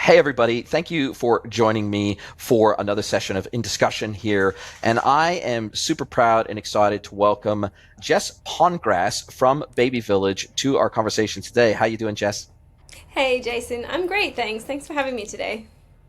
Hey, everybody. Thank you for joining me for another session of In Discussion here. And I am super proud and excited to welcome Jess Pongrass from Baby Village to our conversation today. How you doing, Jess? Hey, Jason. I'm great, thanks. Thanks for having me today.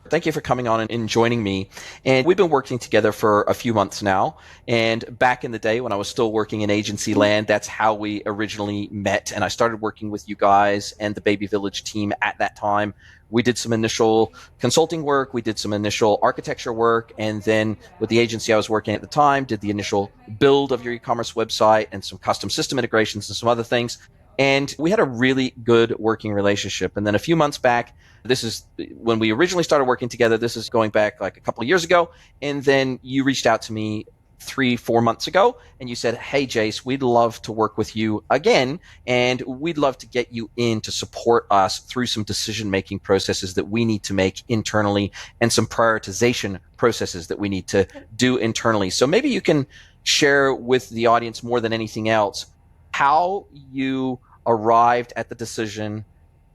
Thank you for coming on and joining me. And we've been working together for a few months now. And back in the day when I was still working in agency land, that's how we originally met. And I started working with you guys and the Baby Village team at that time. We did some initial consulting work. We did some initial architecture work. And then with the agency I was working at the time, did the initial build of your e-commerce website and some custom system integrations and some other things. And we had a really good working relationship. And then a few months back, this is when we originally started working together. This is going back like a couple of years ago. And then you reached out to me 3-4 months ago and you said, hey, Jace, we'd love to work with you again. And we'd love to get you in to support us through some decision-making processes that we need to make internally and some prioritization processes that we need to do internally. So maybe you can share with the audience more than anything else how you arrived at the decision.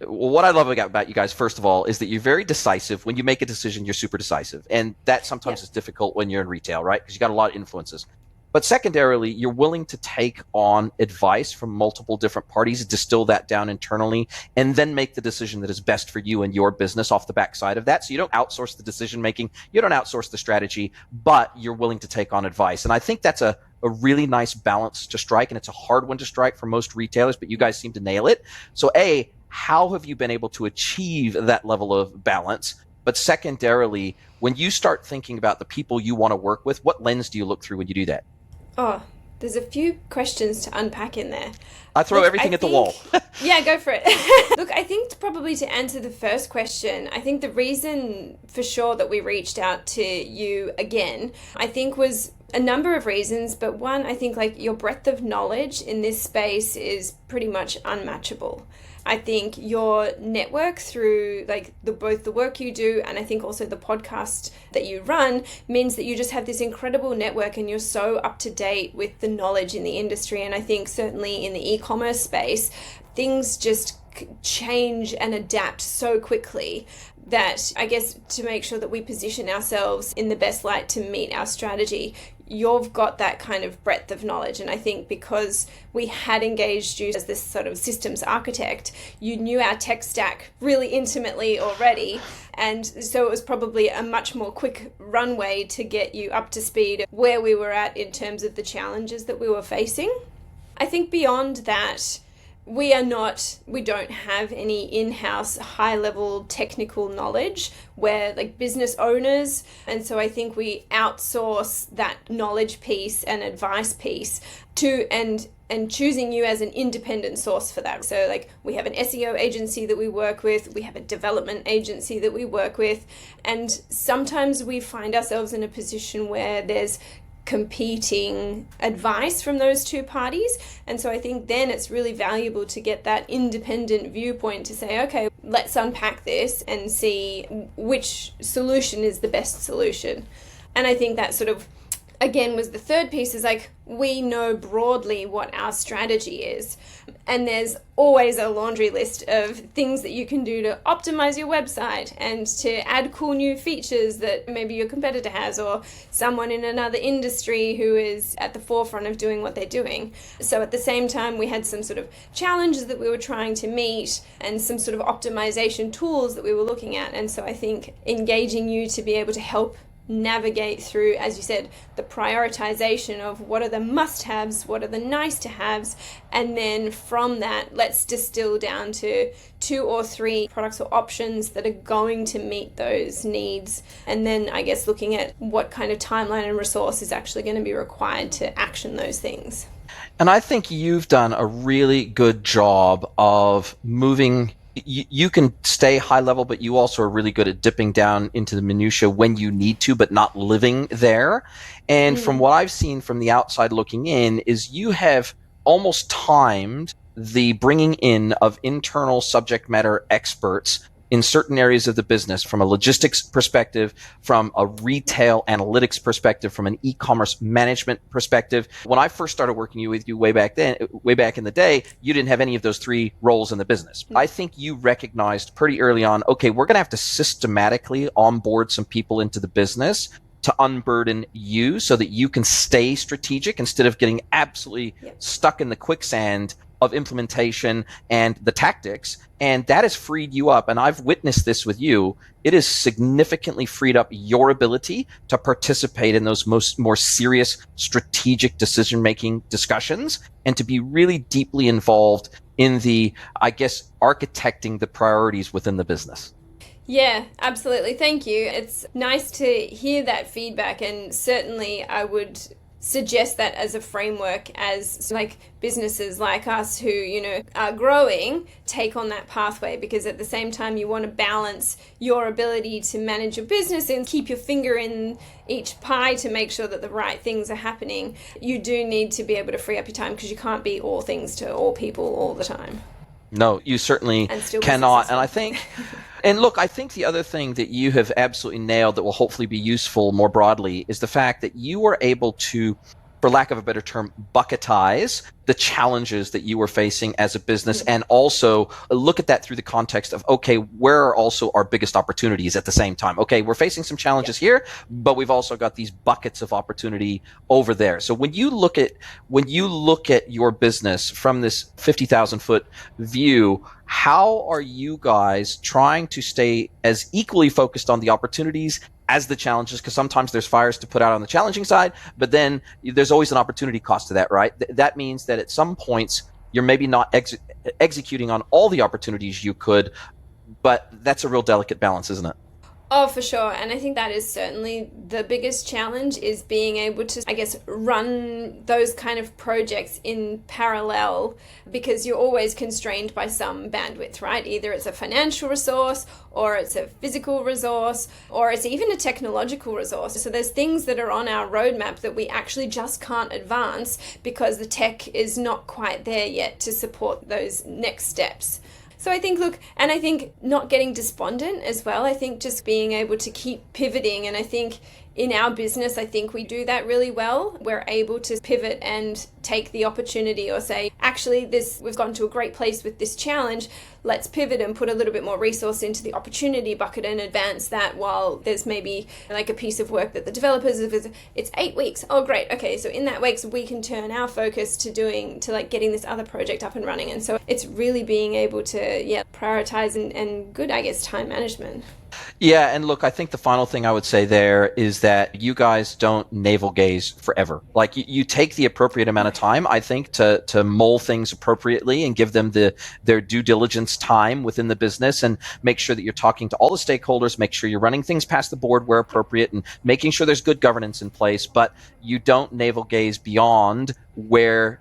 Well, what I love about you guys, first of all, is that you're very decisive. When you make a decision, you're super decisive. And that sometimes is difficult when you're in retail, right? Because you got a lot of influences. But secondarily, you're willing to take on advice from multiple different parties, distill that down internally, and then make the decision that is best for you and your business off the backside of that. So you don't outsource the decision making, you don't outsource the strategy, but you're willing to take on advice. And I think that's a really nice balance to strike, and it's a hard one to strike for most retailers, but you guys seem to nail it. So how have you been able to achieve that level of balance? But secondarily, when you start thinking about the people you want to work with, what lens do you look through when you do that? Oh, there's a few questions to unpack in there. I throw everything at the wall. Yeah, go for it. Look, I think probably to answer the first question, I think the reason for sure that we reached out to you again, I think was a number of reasons, but one, I think like your breadth of knowledge in this space is pretty much unmatchable. I think your network through like both the work you do and I think also the podcast that you run means that you just have this incredible network and you're so up to date with the knowledge in the industry. And I think certainly in the e-commerce space, things just change and adapt so quickly that I guess to make sure that we position ourselves in the best light to meet our strategy, you've got that kind of breadth of knowledge. And I think because we had engaged you as this sort of systems architect, you knew our tech stack really intimately already. And so it was probably a much more quick runway to get you up to speed where we were at in terms of the challenges that we were facing. I think beyond that, we don't have any in-house high-level technical knowledge. We're like business owners. And so I think we outsource that knowledge piece and advice piece to, and choosing you as an independent source for that. So like we have an SEO agency that we work with, we have a development agency that we work with. And sometimes we find ourselves in a position where there's competing advice from those two parties. And so I think then it's really valuable to get that independent viewpoint to say, okay, let's unpack this and see which solution is the best solution. And I think that sort of, again, was the third piece is like, we know broadly what our strategy is. And there's always a laundry list of things that you can do to optimize your website and to add cool new features that maybe your competitor has or someone in another industry who is at the forefront of doing what they're doing. So at the same time, we had some sort of challenges that we were trying to meet and some sort of optimization tools that we were looking at. And so I think engaging you to be able to help navigate through, as you said, the prioritization of what are the must-haves, what are the nice-to-haves, and then from that, let's distill down to 2 or 3 products or options that are going to meet those needs. And then I guess looking at what kind of timeline and resource is actually going to be required to action those things. And I think you've done a really good job of moving. You can stay high level, but you also are really good at dipping down into the minutia when you need to, but not living there. And from what I've seen from the outside looking in is you have almost timed the bringing in of internal subject matter experts in certain areas of the business, from a logistics perspective, from a retail analytics perspective, from an e-commerce management perspective. When I first started working with you way back in the day, you didn't have any of those three roles in the business. I think you recognized pretty early on, okay, we're going to have to systematically onboard some people into the business to unburden you so that you can stay strategic instead of getting absolutely stuck in the quicksand of implementation and the tactics. And that has freed you up. And I've witnessed this with you. It has significantly freed up your ability to participate in those more serious strategic decision-making discussions and to be really deeply involved in the, I guess, architecting the priorities within the business. Yeah, absolutely. Thank you. It's nice to hear that feedback, and certainly I would suggest that as a framework as like businesses like us who, you know, are growing, take on that pathway, because at the same time you want to balance your ability to manage your business and keep your finger in each pie to make sure that the right things are happening. You do need to be able to free up your time, because you can't be all things to all people all the time. No, you certainly cannot. And I think, and look, I think the other thing that you have absolutely nailed that will hopefully be useful more broadly is the fact that you were able to, for lack of a better term, bucketize the challenges that you were facing as a business, and also look at that through the context of, okay, where are also our biggest opportunities at the same time? Okay, we're facing some challenges here, but we've also got these buckets of opportunity over there. So when you look at your business from this 50,000 foot view, how are you guys trying to stay as equally focused on the opportunities as the challenges? Because sometimes there's fires to put out on the challenging side, but then there's always an opportunity cost to that, right? That means that at some points you're maybe not executing on all the opportunities you could, but that's a real delicate balance, isn't it? Oh, for sure. And I think that is certainly the biggest challenge, is being able to, I guess, run those kind of projects in parallel, because you're always constrained by some bandwidth, right? Either it's a financial resource, or it's a physical resource, or it's even a technological resource. So there's things that are on our roadmap that we actually just can't advance because the tech is not quite there yet to support those next steps. So I think, look, and I think not getting despondent as well. I think just being able to keep pivoting. And I think in our business, I think we do that really well. We're able to pivot and take the opportunity, or say, actually, we've gotten to a great place with this challenge. Let's pivot and put a little bit more resource into the opportunity bucket and advance that, while there's maybe like a piece of work that the developers, it's 8 weeks. Oh, great. Okay. So in that weeks, we can turn our focus to getting this other project up and running. And so it's really being able to, prioritize and good, I guess, time management. Yeah, and look, I think the final thing I would say there is that you guys don't navel gaze forever. Like you take the appropriate amount of time, I think, to mull things appropriately and give them their due diligence time within the business, and make sure that you're talking to all the stakeholders, make sure you're running things past the board where appropriate, and making sure there's good governance in place. But you don't navel gaze beyond where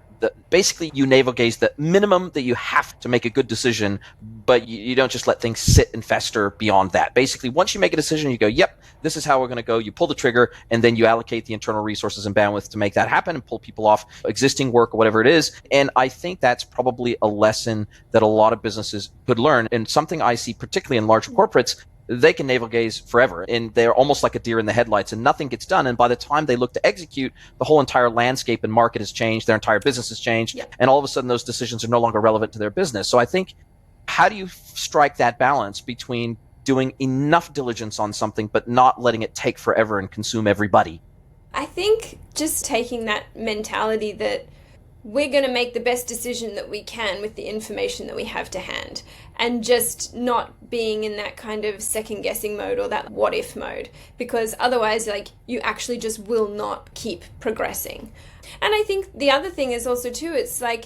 basically you navel gaze the minimum that you have to make a good decision, but you don't just let things sit and fester beyond that. Basically, once you make a decision, you go, yep, this is how we're going to go. You pull the trigger, and then you allocate the internal resources and bandwidth to make that happen and pull people off existing work or whatever it is. And I think that's probably a lesson that a lot of businesses could learn, and something I see particularly in large corporates. They can navel gaze forever, and they're almost like a deer in the headlights, and nothing gets done. And by the time they look to execute, the whole entire landscape and market has changed, their entire business has changed, and all of a sudden those decisions are no longer relevant to their business. So I think, how do you strike that balance between doing enough diligence on something but not letting it take forever and consume everybody? I think just taking that mentality that we're going to make the best decision that we can with the information that we have to hand, and just not being in that kind of second guessing mode or that what if mode, because otherwise, like, you actually just will not keep progressing. And I think the other thing is also too, it's like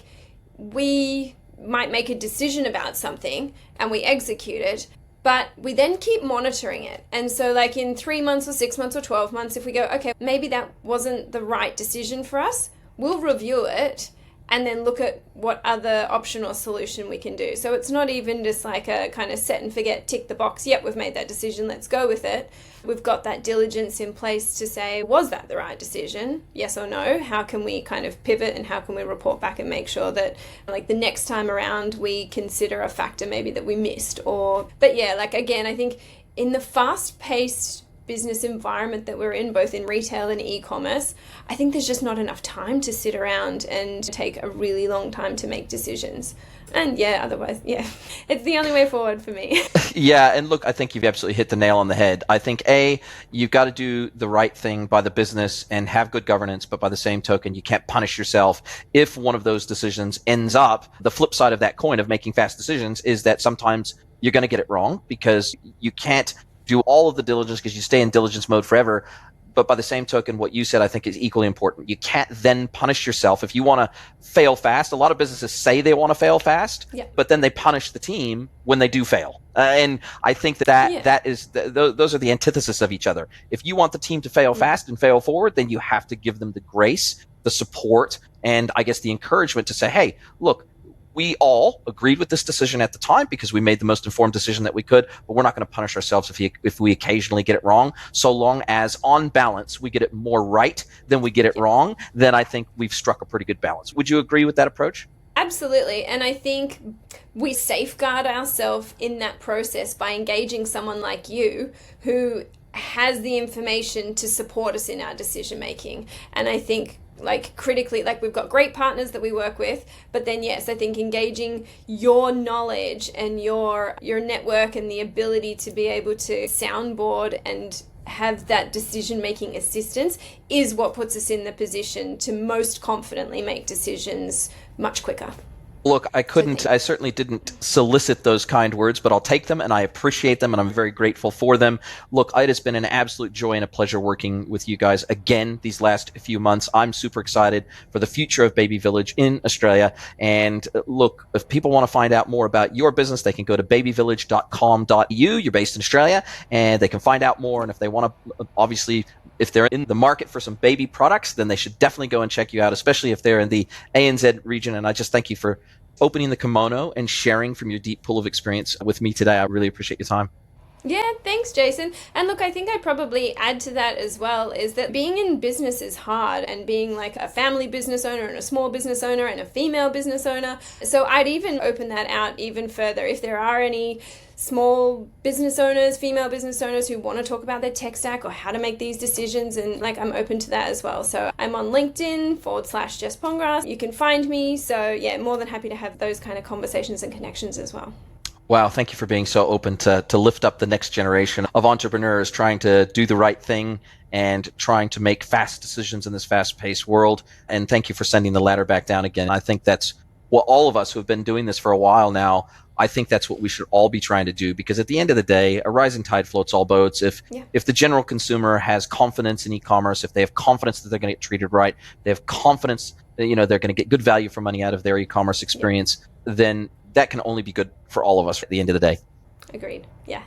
we might make a decision about something and we execute it, but we then keep monitoring it. And so like in 3 months or 6 months or 12 months, if we go, okay, maybe that wasn't the right decision for us, we'll review it and then look at what other option or solution we can do. So it's not even just like a kind of set and forget, tick the box, yep, we've made that decision, let's go with it. We've got that diligence in place to say, was that the right decision? Yes or no? How can we kind of pivot, and how can we report back and make sure that like the next time around we consider a factor maybe that we missed? But yeah, like again, I think in the fast-paced business environment that we're in, both in retail and e-commerce, I think there's just not enough time to sit around and take a really long time to make decisions. And yeah, otherwise, yeah, it's the only way forward for me. Yeah, and look, I think you've absolutely hit the nail on the head. I think, you've got to do the right thing by the business and have good governance, but by the same token, you can't punish yourself if one of those decisions ends up. The flip side of that coin of making fast decisions is that sometimes you're going to get it wrong, because you can't do all of the diligence because you stay in diligence mode forever. But by the same token, what you said, I think, is equally important. You can't then punish yourself. If you want to fail fast, a lot of businesses say they want to fail fast, but then they punish the team when they do fail. And I think that is those are the antithesis of each other. If you want the team to fail fast and fail forward, then you have to give them the grace, the support, and I guess the encouragement to say, hey, look, we all agreed with this decision at the time because we made the most informed decision that we could, but we're not going to punish ourselves if we occasionally get it wrong. So long as on balance we get it more right than we get it wrong, then I think we've struck a pretty good balance. Would you agree with that approach? Absolutely. And I think we safeguard ourselves in that process by engaging someone like you who has the information to support us in our decision making. And I think like critically, like we've got great partners that we work with, but then yes, I think engaging your knowledge and your network and the ability to be able to soundboard and have that decision-making assistance is what puts us in the position to most confidently make decisions much quicker. Look, I certainly didn't solicit those kind words, but I'll take them and I appreciate them and I'm very grateful for them. Look, it has been an absolute joy and a pleasure working with you guys again these last few months. I'm super excited for the future of Baby Village in Australia. And look, if people want to find out more about your business, they can go to babyvillage.com.au. You're based in Australia, and they can find out more. And if they want to, obviously, if they're in the market for some baby products, then they should definitely go and check you out, especially if they're in the ANZ region. And I just thank you for opening the kimono and sharing from your deep pool of experience with me today. I really appreciate your time. Yeah, thanks, Jason. And look, I think I'd probably add to that as well is that being in business is hard, and being like a family business owner and a small business owner and a female business owner. So I'd even open that out even further. If there are any small business owners, female business owners who want to talk about their tech stack or how to make these decisions, and like I'm open to that as well. So I'm on LinkedIn /Jess Pongrass. You can find me. So yeah, more than happy to have those kind of conversations and connections as well. Wow, thank you for being so open to lift up the next generation of entrepreneurs trying to do the right thing and trying to make fast decisions in this fast-paced world. And thank you for sending the ladder back down again. I think that's what all of us who have been doing this for a while now, I think that's what we should all be trying to do, because at the end of the day, a rising tide floats all boats. If the general consumer has confidence in e-commerce, if they have confidence that they're going to get treated right, they have confidence that they're going to get good value for money out of their e-commerce experience, then that can only be good for all of us at the end of the day. Agreed. Yeah.